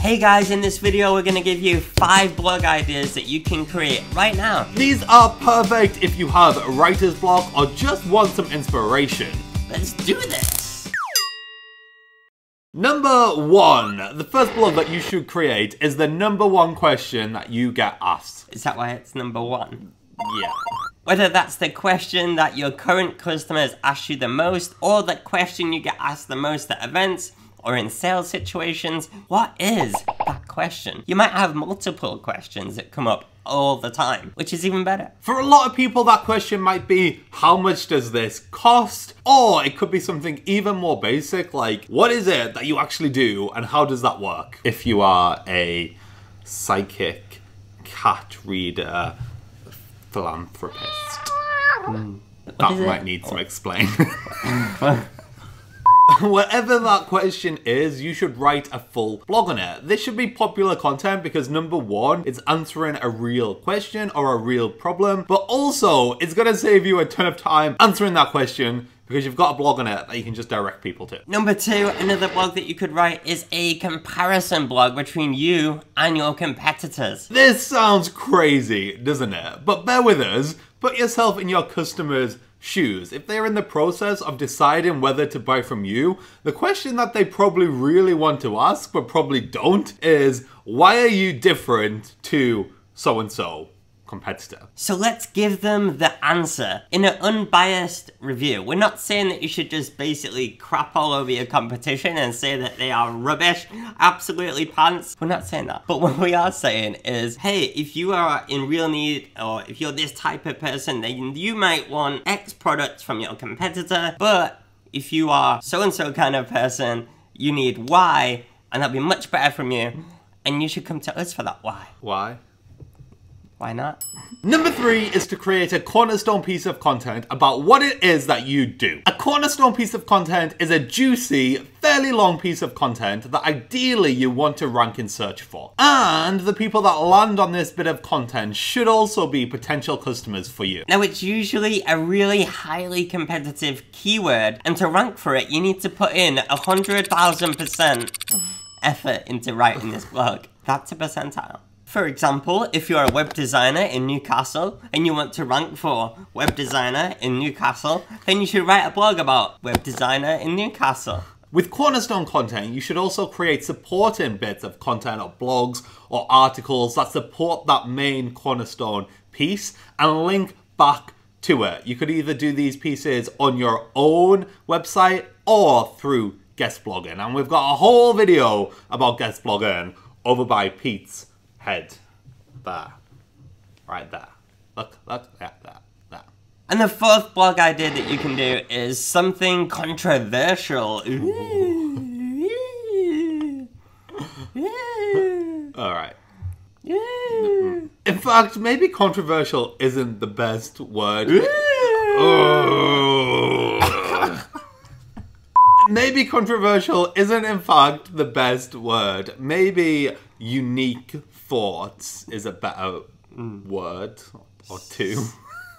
Hey guys, in this video we're gonna give you 5 blog ideas that you can create right now. These are perfect if you have a writer's block or just want some inspiration. Let's do this! Number 1. The first blog that you should create is the number 1 question that you get asked. Is that why it's number 1? Yeah. Whether that's the question that your current customers ask you the most, or the question you get asked the most at events, or in sales situations, what is that question? You might have multiple questions that come up all the time, which is even better. For a lot of people, that question might be, how much does this cost? Or it could be something even more basic, like, what is it that you actually do and how does that work? If you are a psychic, cat reader, philanthropist, that might need some explain. Whatever that question is, you should write a full blog on it. This should be popular content because number 1, it's answering a real question or a real problem, but also it's gonna save you a ton of time answering that question because you've got a blog on it that you can just direct people to. Number 2, another blog that you could write is a comparison blog between you and your competitors. This sounds crazy, doesn't it? But bear with us. Put yourself in your customer's shoes. If they're in the process of deciding whether to buy from you, the question that they probably really want to ask, but probably don't, is why are you different to so-and-so competitor? So let's give them the answer in an unbiased review. We're not saying that you should just basically crap all over your competition and say that they are rubbish, absolutely pants. We're not saying that. But what we are saying is, hey, if you are in real need, or if you're this type of person, then you might want X products from your competitor, but if you are so-and-so kind of person, you need Y, and that'll be much better from you, and you should come to us for that Y. Why? Why not? Number 3 is to create a cornerstone piece of content about what it is that you do. A cornerstone piece of content is a juicy, fairly long piece of content that ideally you want to rank in search for. And the people that land on this bit of content should also be potential customers for you. Now, it's usually a really highly competitive keyword, and to rank for it, you need to put in 100,000% effort into writing this blog. That's a percentile. For example, if you're a web designer in Newcastle and you want to rank for web designer in Newcastle, then you should write a blog about web designer in Newcastle. With cornerstone content, you should also create supporting bits of content or blogs or articles that support that main cornerstone piece and link back to it. You could either do these pieces on your own website or through guest blogging. And we've got a whole video about guest blogging over by Pete's head. There. Right there. Look, there. And the 4th blog idea that you can do is something controversial. Alright. In fact, maybe controversial isn't the best word. Maybe controversial isn't in fact the best word. Maybe unique thoughts is a better word or two.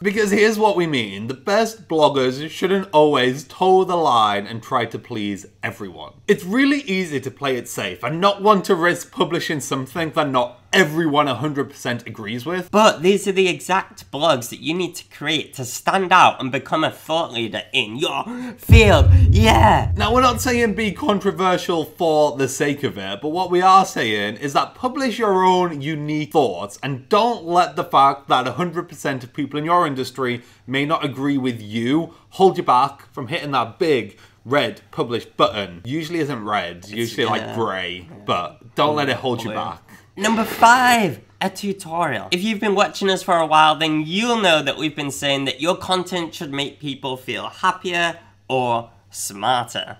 Because here's what we mean. The best bloggers shouldn't always toe the line and try to please everyone. It's really easy to play it safe and not want to risk publishing something that not everyone 100% agrees with. But these are the exact blogs that you need to create to stand out and become a thought leader in your field. Yeah! Now, we're not saying be controversial for the sake of it, but what we are saying is that publish your own unique thoughts and don't let the fact that 100% of people in your industry may not agree with you hold you back from hitting that big red publish button. Usually isn't red, usually like grey, but don't let it hold you back. Number 5, a tutorial. If you've been watching us for a while, then you'll know that we've been saying that your content should make people feel happier or smarter.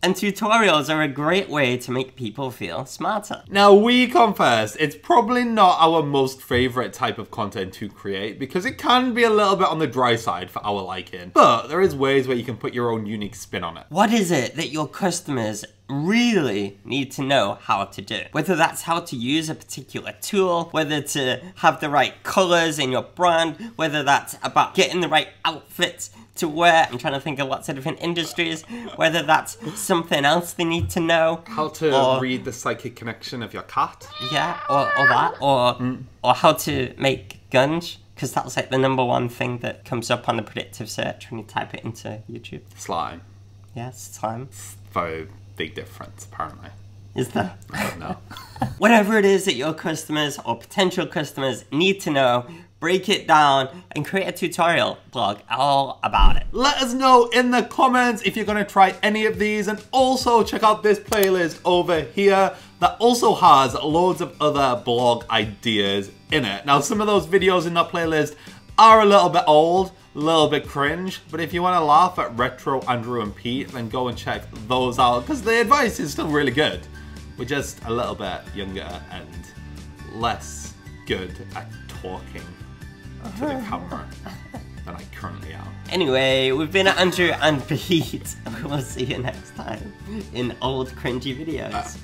And tutorials are a great way to make people feel smarter. Now, we confess, it's probably not our most favourite type of content to create because it can be a little bit on the dry side for our liking. But there is ways where you can put your own unique spin on it. What is it that your customers really need to know how to do. Whether that's how to use a particular tool, whether to have the right colors in your brand, whether that's about getting the right outfits to wear. I'm trying to think of lots of different industries, whether that's something else they need to know. How to read the psychic connection of your cat. Yeah, or that, or how to make guns, because that's like the #1 thing that comes up on the predictive search when you type it into YouTube. Slime. Yes, slime. Very big difference, apparently. Is there? I don't know. Whatever it is that your customers or potential customers need to know, break it down and create a tutorial blog all about it. Let us know in the comments if you're going to try any of these, and also check out this playlist over here that also has loads of other blog ideas in it. Now, some of those videos in that playlist are a little bit old, a little bit cringe, but if you want to laugh at retro Andrew and Pete, then go and check those out, because the advice is still really good. We're just a little bit younger and less good at talking to the camera than I currently am. Anyway, we've been Andrew and Pete. We'll see you next time in old cringy videos.